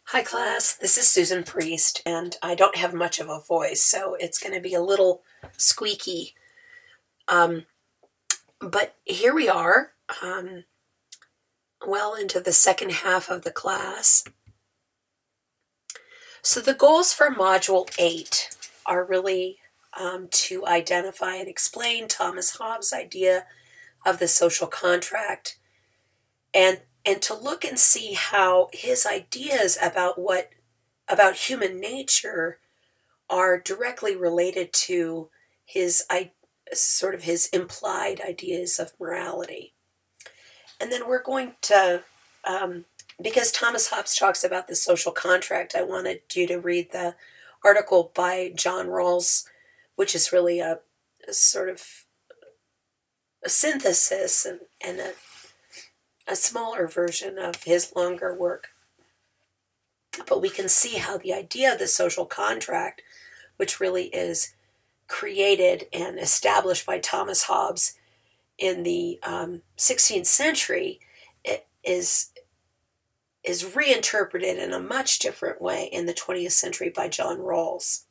Hi class, this is Susan Priest, and I don't have much of a voice, so it's going to be a little squeaky. But here we are, well into the second half of the class. So the goals for Module 8 are really to identify and explain Thomas Hobbes' idea of the social contract, and to look and see how his ideas about human nature are directly related to his implied ideas of morality. And then we're going to, because Thomas Hobbes talks about the social contract, I wanted you to read the article by John Rawls, which is really a sort of a synthesis and a smaller version of his longer work. But we can see how the idea of the social contract, which really is created and established by Thomas Hobbes in the 16th century, it is reinterpreted in a much different way in the 20th century by John Rawls.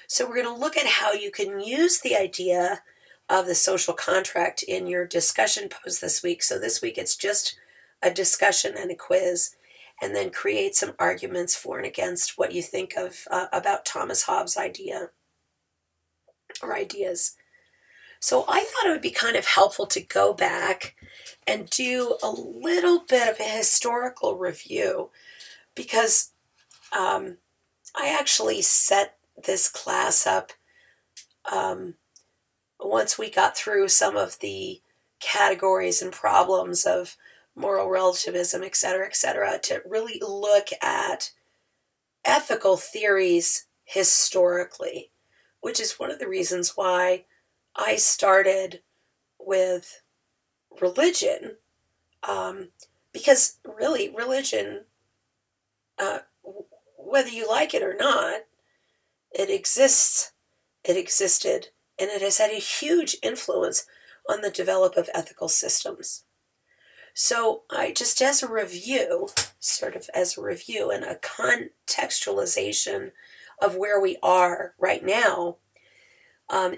So we're going to look at how you can use the idea of the social contract in your discussion pose this week. So this week it's just a discussion and a quiz, and then create some arguments for and against what you think of about Thomas Hobbes' idea or ideas. So I thought it would be kind of helpful to go back and do a little bit of a historical review, because I actually set this class up once we got through some of the categories and problems of moral relativism, et cetera, to really look at ethical theories historically, which is one of the reasons why I started with religion, because really religion, whether you like it or not, it exists, it existed, and it has had a huge influence on the development of ethical systems. So I just as a review and a contextualization of where we are right now,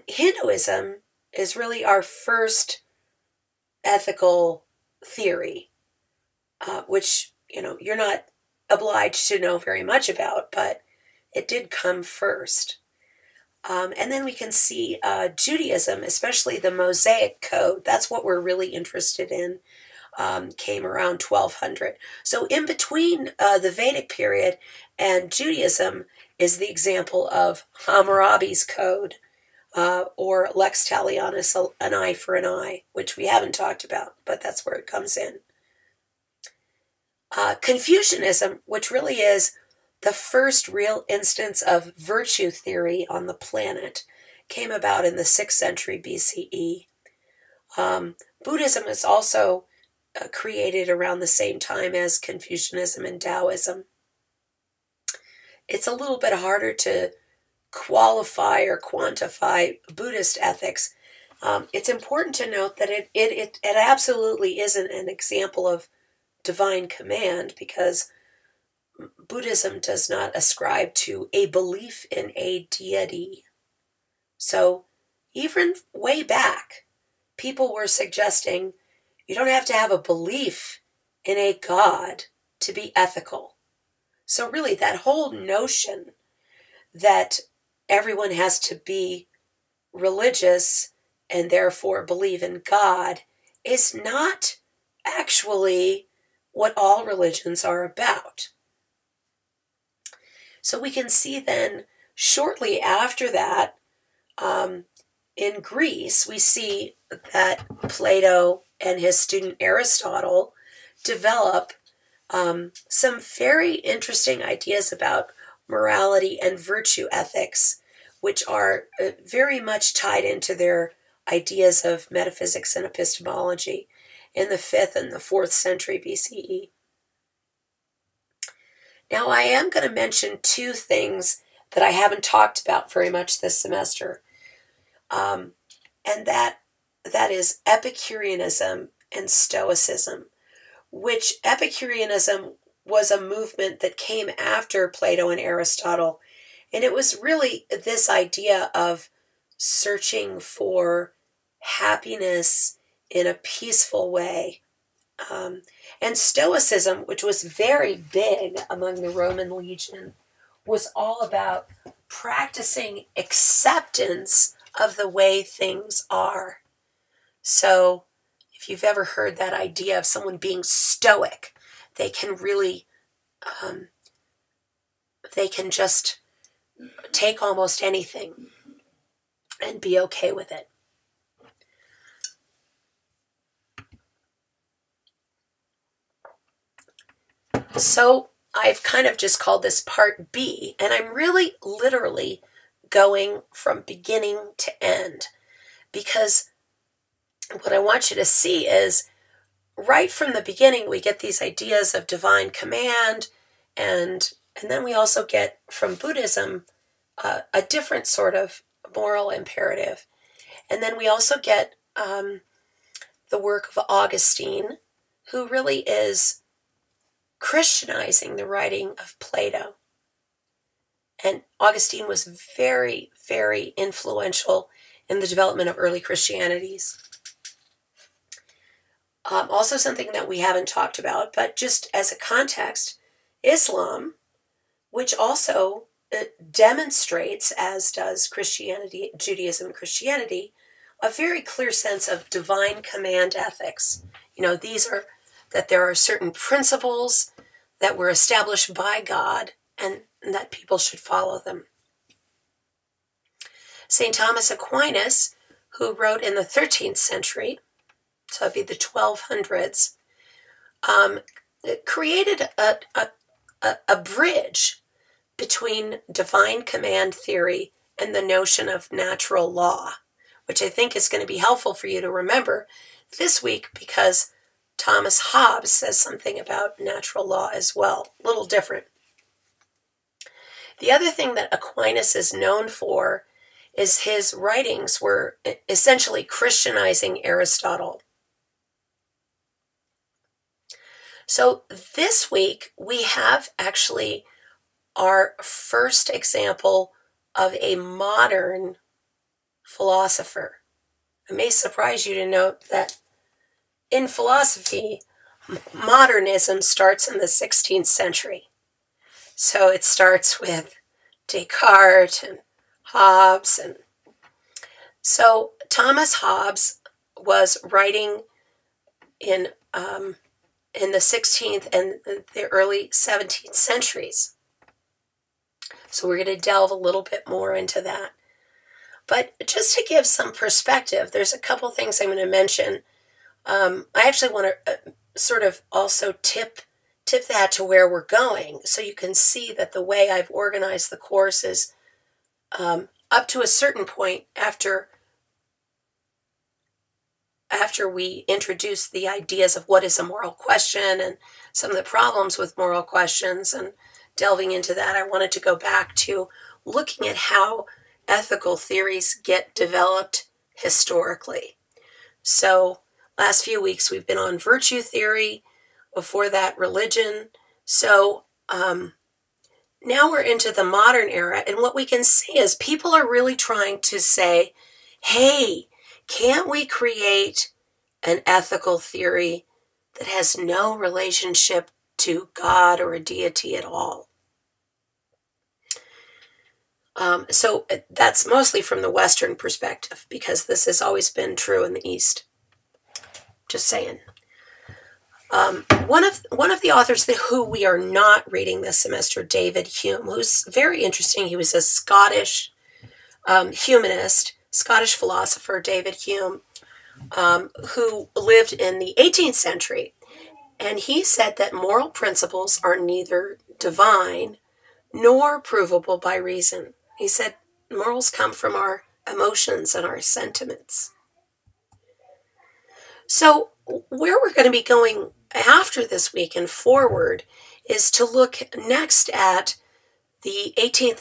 Hinduism is really our first ethical theory, which, you're not obliged to know very much about, but it did come first. And then we can see Judaism, especially the Mosaic Code. That's what we're really interested in. Came around 1200. So in between the Vedic period and Judaism is the example of Hammurabi's Code, or Lex Talionis, an eye for an eye, which we haven't talked about, but that's where it comes in. Confucianism, which really is the first real instance of virtue theory on the planet, came about in the 6th century BCE. Buddhism is also created around the same time as Confucianism and Taoism. It's a little bit harder to qualify or quantify Buddhist ethics. It's important to note that it absolutely isn't an example of divine command, because Buddhism does not ascribe to a belief in a deity. So even way back, people were suggesting you don't have to have a belief in a God to be ethical. So really, that whole notion that everyone has to be religious and therefore believe in God is not actually what all religions are about. So we can see then, shortly after that, in Greece, we see that Plato and his student Aristotle develop some very interesting ideas about morality and virtue ethics, which are very much tied into their ideas of metaphysics and epistemology in the 5th and the 4th century BCE. Now, I am going to mention two things that I haven't talked about very much this semester, and that is Epicureanism and Stoicism, which Epicureanism was a movement that came after Plato and Aristotle. And it was really this idea of searching for happiness in a peaceful way. And Stoicism, which was very big among the Roman legion, was all about practicing acceptance of the way things are. So if you've ever heard that idea of someone being stoic, they can really, they can just take almost anything and be okay with it. So I've kind of just called this part B, and I'm really literally going from beginning to end, because what I want you to see is right from the beginning we get these ideas of divine command, and then we also get from Buddhism a different sort of moral imperative. And then we also get the work of Augustine, who really is Christianizing the writing of Plato. And Augustine was very, very influential in the development of early Christianities. Also something that we haven't talked about, but just as a context, Islam, which also demonstrates, as does Christianity, Judaism and Christianity, a very clear sense of divine command ethics. You know, these are that there are certain principles that were established by God and that people should follow them. St. Thomas Aquinas, who wrote in the 13th century, so that'd be the 1200s, created a bridge between divine command theory and the notion of natural law, which I think is going to be helpful for you to remember this week, because Thomas Hobbes says something about natural law as well, a little different. The other thing that Aquinas is known for is his writings were essentially Christianizing Aristotle. So this week we have actually our first example of a modern philosopher. It may surprise you to note that in philosophy, modernism starts in the 16th century. So it starts with Descartes and Hobbes. And so Thomas Hobbes was writing in the 16th and the early 17th centuries. So we're going to delve a little bit more into that. But just to give some perspective, there's a couple things I'm going to mention. I actually want to sort of also tip that to where we're going, so you can see that the way I've organized the course is up to a certain point after we introduce the ideas of what is a moral question and some of the problems with moral questions and delving into that, I wanted to go back to looking at how ethical theories get developed historically. So last few weeks we've been on virtue theory, before that religion. So now we're into the modern era, and what we can see is people are really trying to say, hey, can't we create an ethical theory that has no relationship to God or a deity at all? So that's mostly from the Western perspective, because this has always been true in the East. Just saying. One of the authors who we are not reading this semester, David Hume, who's very interesting. He was a Scottish humanist, Scottish philosopher, David Hume, who lived in the 18th century. And he said that moral principles are neither divine nor provable by reason. He said morals come from our emotions and our sentiments. So where we're going to be going after this week and forward is to look next at the 18th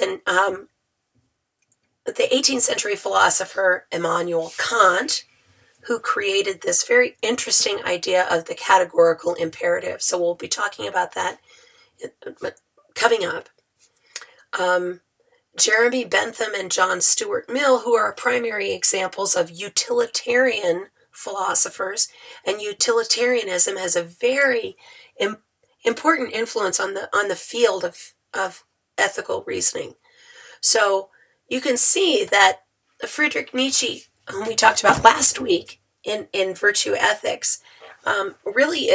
century philosopher Immanuel Kant, who created this very interesting idea of the categorical imperative. So we'll be talking about that coming up. Jeremy Bentham and John Stuart Mill, who are primary examples of utilitarian philosophers, and utilitarianism has a very important influence on the field of ethical reasoning. So you can see that Friedrich Nietzsche, whom we talked about last week in Virtue Ethics, really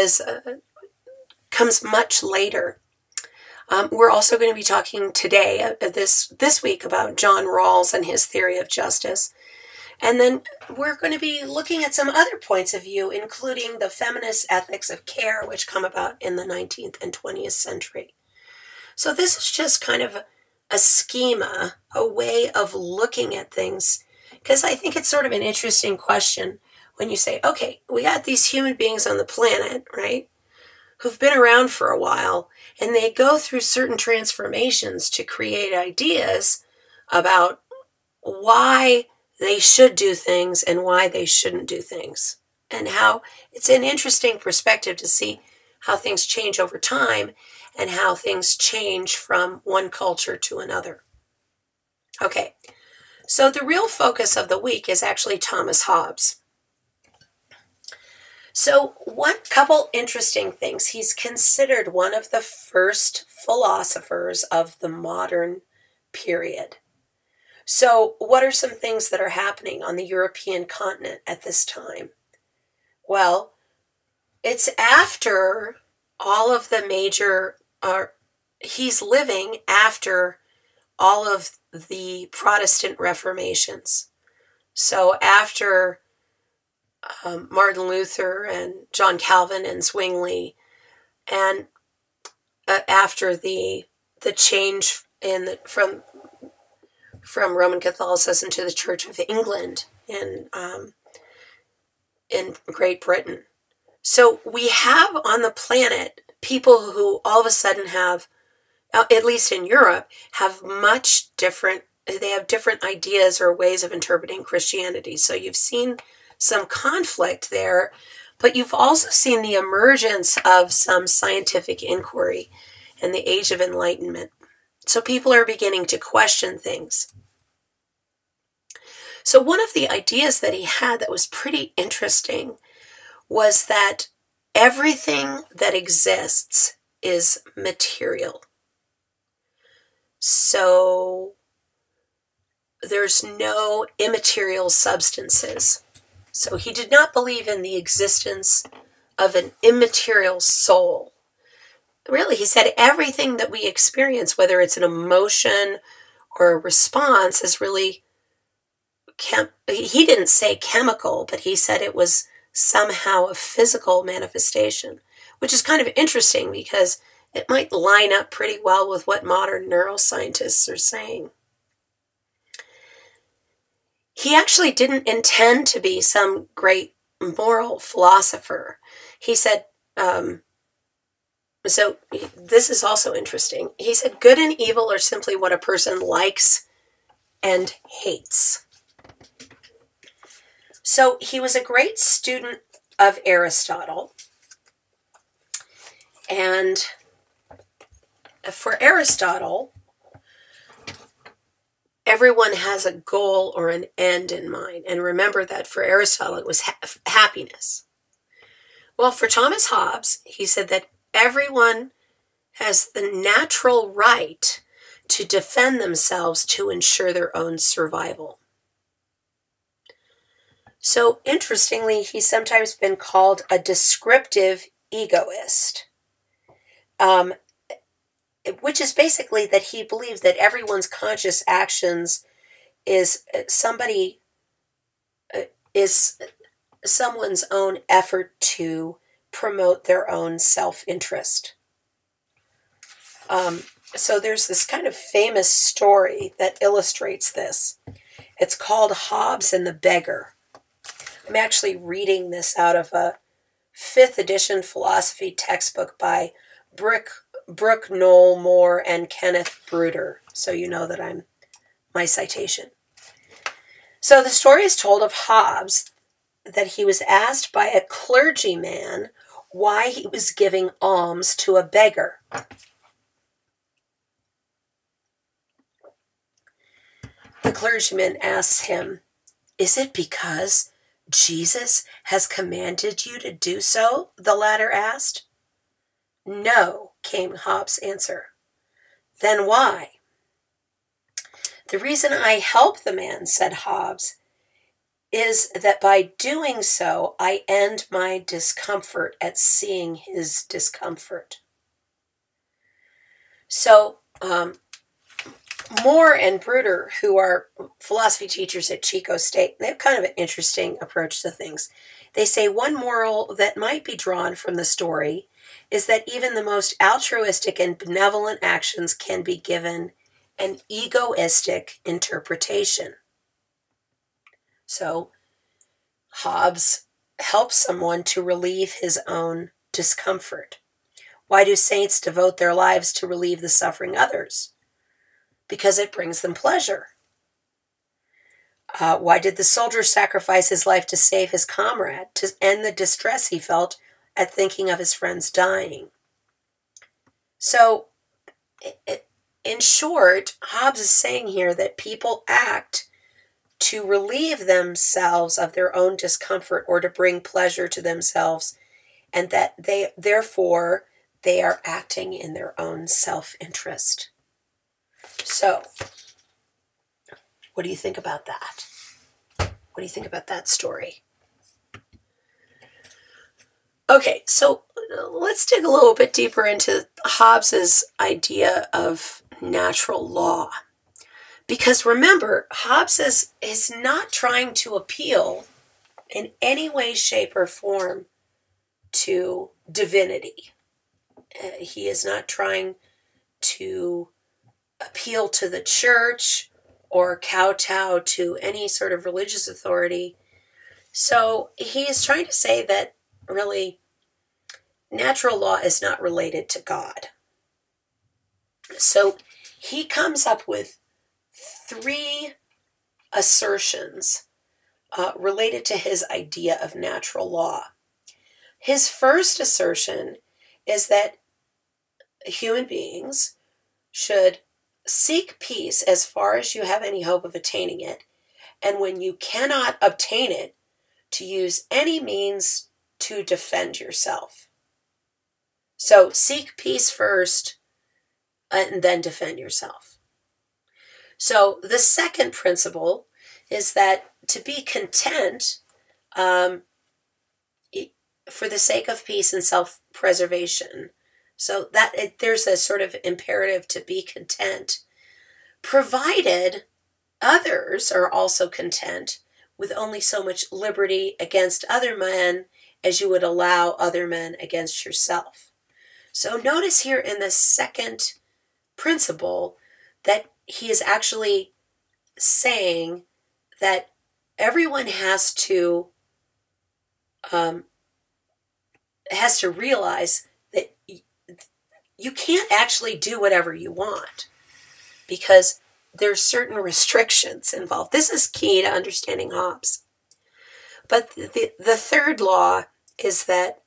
comes much later. We're also going to be talking today, this week, about John Rawls and his theory of justice. And then we're going to be looking at some other points of view, including the feminist ethics of care, which come about in the 19th and 20th century. So this is just kind of a schema, a way of looking at things, because I think it's sort of an interesting question when you say, okay, we got these human beings on the planet, right, who've been around for a while, and they go through certain transformations to create ideas about why they should do things and why they shouldn't do things, and how it's an interesting perspective to see how things change over time and how things change from one culture to another. Okay, so the real focus of the week is actually Thomas Hobbes. So one couple interesting things. He's considered one of the first philosophers of the modern period. So what are some things that are happening on the European continent at this time? Well, it's after all of the major, he's living after all of the Protestant Reformations. So after Martin Luther and John Calvin and Zwingli, and after the change from Roman Catholicism to the Church of England in Great Britain. So we have on the planet people who all of a sudden have, at least in Europe, have they have different ideas or ways of interpreting Christianity. So you've seen some conflict there, but you've also seen the emergence of some scientific inquiry in the Age of Enlightenment. So people are beginning to question things. So one of the ideas that he had that was pretty interesting was that everything that exists is material. So there's no immaterial substances. So he did not believe in the existence of an immaterial soul. Really, he said everything that we experience, whether it's an emotion or a response, is really, he didn't say chemical, but he said it was somehow a physical manifestation, which is kind of interesting because it might line up pretty well with what modern neuroscientists are saying. He actually didn't intend to be some great moral philosopher. He said, so this is also interesting. He said, good and evil are simply what a person likes and hates. So he was a great student of Aristotle. And for Aristotle, everyone has a goal or an end in mind. And remember that for Aristotle, it was happiness. Well, for Thomas Hobbes, he said that everyone has the natural right to defend themselves to ensure their own survival. So, interestingly, he's sometimes been called a descriptive egoist, which is basically that he believes that everyone's conscious actions is someone's own effort to promote their own self-interest. So there's this kind of famous story that illustrates this. It's called Hobbes and the Beggar. I'm actually reading this out of a 5th edition philosophy textbook by Brooke Noel Moore and Kenneth Bruder. So you know that I'm my citation. So the story is told of Hobbes that he was asked by a clergyman why he was giving alms to a beggar. The clergyman asks him, "Is it because Jesus has commanded you to do so?" the latter asked. "No," came Hobbes' answer. "Then why?" "The reason I help the man," said Hobbes, "is that by doing so, I end my discomfort at seeing his discomfort." So, Moore and Bruder, who are philosophy teachers at Chico State, they have kind of an interesting approach to things. They say one moral that might be drawn from the story is that even the most altruistic and benevolent actions can be given an egoistic interpretation. So, Hobbes helps someone to relieve his own discomfort. Why do saints devote their lives to relieve the suffering others? Because it brings them pleasure. Why did the soldier sacrifice his life to save his comrade, to end the distress he felt at thinking of his friends dying? So, in short, Hobbes is saying here that people act to relieve themselves of their own discomfort or to bring pleasure to themselves, and that therefore they are acting in their own self-interest. So, what do you think about that? What do you think about that story? Okay, so let's dig a little bit deeper into Hobbes's idea of natural law. Because remember, Hobbes is not trying to appeal in any way, shape, or form to divinity. He is not trying to appeal to the church or kowtow to any sort of religious authority. So he is trying to say that really natural law is not related to God. So he comes up with 3 assertions related to his idea of natural law. His first assertion is that human beings should seek peace as far as you have any hope of attaining it, and when you cannot obtain it, to use any means to defend yourself. So seek peace first, and then defend yourself. So the second principle is that to be content for the sake of peace and self-preservation, so that there's a sort of imperative to be content, provided others are also content with only so much liberty against other men as you would allow other men against yourself. So notice here in the second principle that he is actually saying that everyone has to realize that you can't actually do whatever you want because there's certain restrictions involved. This is key to understanding Hobbes. But the third law is that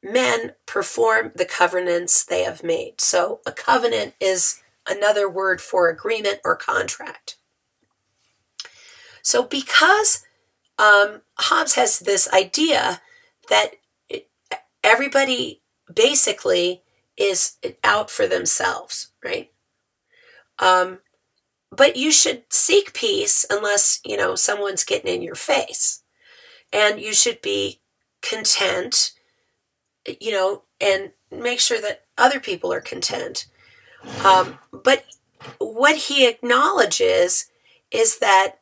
men perform the covenants they have made. So a covenant is another word for agreement or contract. So because Hobbes has this idea that everybody basically is out for themselves, right? But you should seek peace unless, someone's getting in your face. And you should be content, and make sure that other people are content. But what he acknowledges is that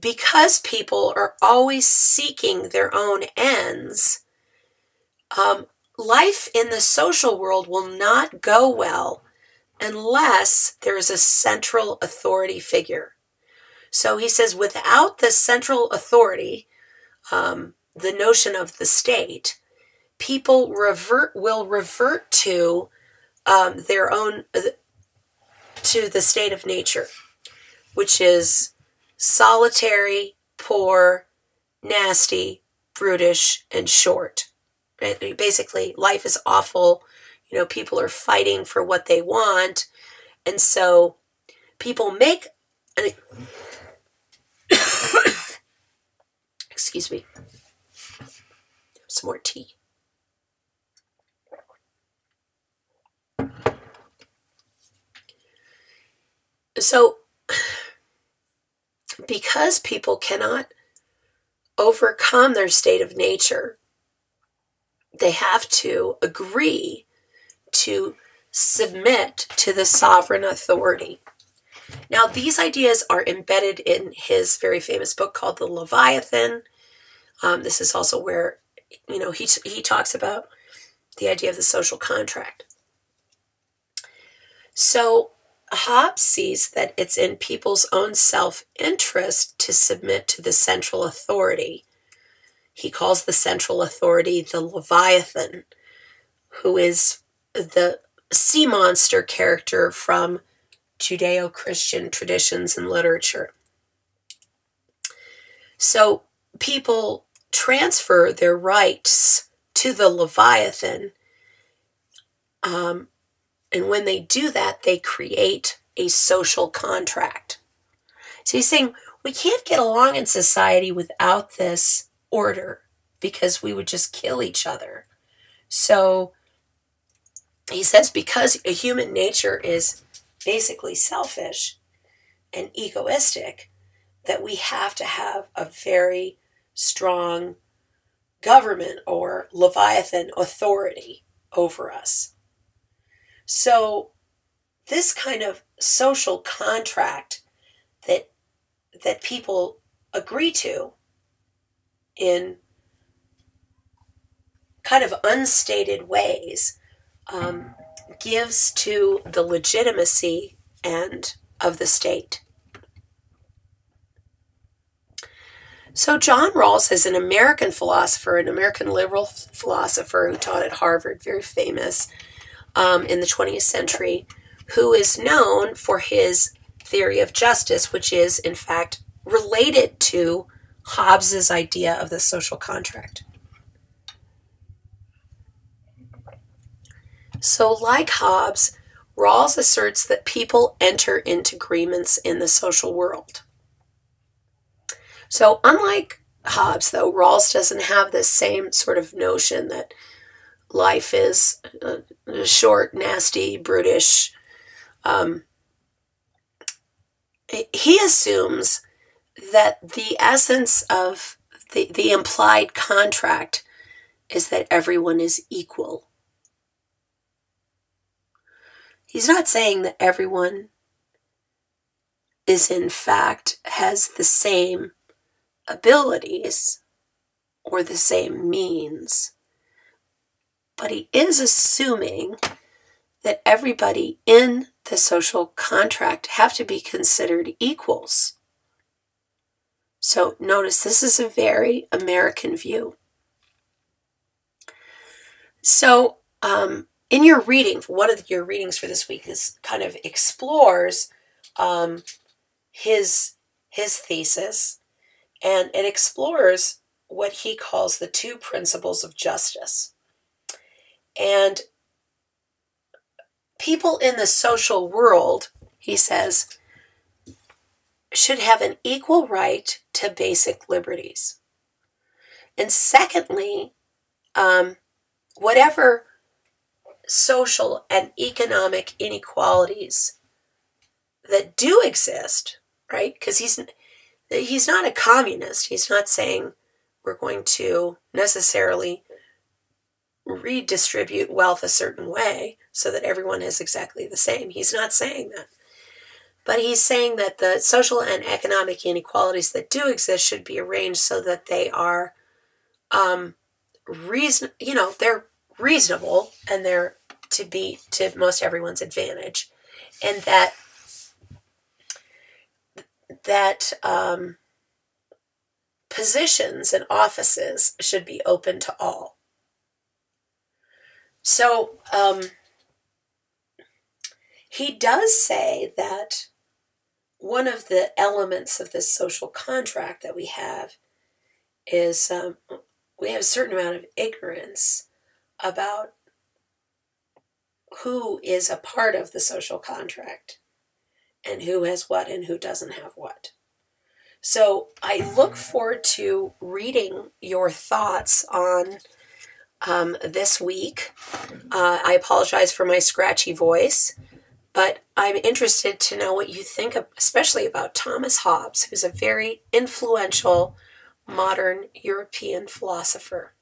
because people are always seeking their own ends, life in the social world will not go well unless there is a central authority figure. So he says without the central authority, the notion of the state, people will revert to their own, to the state of nature, which is solitary, poor, nasty, brutish, and short. Right? Basically, life is awful. People are fighting for what they want. And so people make And excuse me. Some more tea. So, because people cannot overcome their state of nature, they have to agree to submit to the sovereign authority. Now, these ideas are embedded in his very famous book called The Leviathan. This is also where, he talks about the idea of the social contract. So, Hobbes sees that it's in people's own self-interest to submit to the central authority. He calls the central authority the Leviathan, who is the sea monster character from Judeo-Christian traditions and literature. So people transfer their rights to the Leviathan, and when they do that, they create a social contract. So he's saying we can't get along in society without this order because we would just kill each other. So he says because a human nature is basically selfish and egoistic, that we have to have a very strong government or Leviathan authority over us. So this kind of social contract that people agree to in kind of unstated ways gives to the legitimacy and of the state. So John Rawls is an American philosopher, an American liberal philosopher who taught at Harvard, very famous in the 20th century, who is known for his theory of justice, which is, in fact, related to Hobbes's idea of the social contract. So, like Hobbes, Rawls asserts that people enter into agreements in the social world. So, unlike Hobbes, though, Rawls doesn't have this same sort of notion that life is short, nasty, brutish. He assumes that the essence of the implied contract is that everyone is equal. He's not saying that everyone is in fact has the same abilities or the same means, but he is assuming that everybody in the social contract have to be considered equals. So notice this is a very American view. So in your reading, one of your readings for this week is kind of explores his thesis, and it explores what he calls the two principles of justice. And people in the social world, he says, should have an equal right to basic liberties. And secondly, whatever social and economic inequalities that do exist, right? Because he's not a communist. He's not saying we're going to necessarily redistribute wealth a certain way so that everyone is exactly the same. He's not saying that. But he's saying that the social and economic inequalities that do exist should be arranged so that they are they're reasonable and they're to be to most everyone's advantage, and that positions and offices should be open to all. So he does say that one of the elements of this social contract that we have is we have a certain amount of ignorance about who is a part of the social contract. and who has what and who doesn't have what. So I look forward to reading your thoughts on this week. I apologize for my scratchy voice, but I'm interested to know what you think, especially about Thomas Hobbes, who's a very influential modern European philosopher.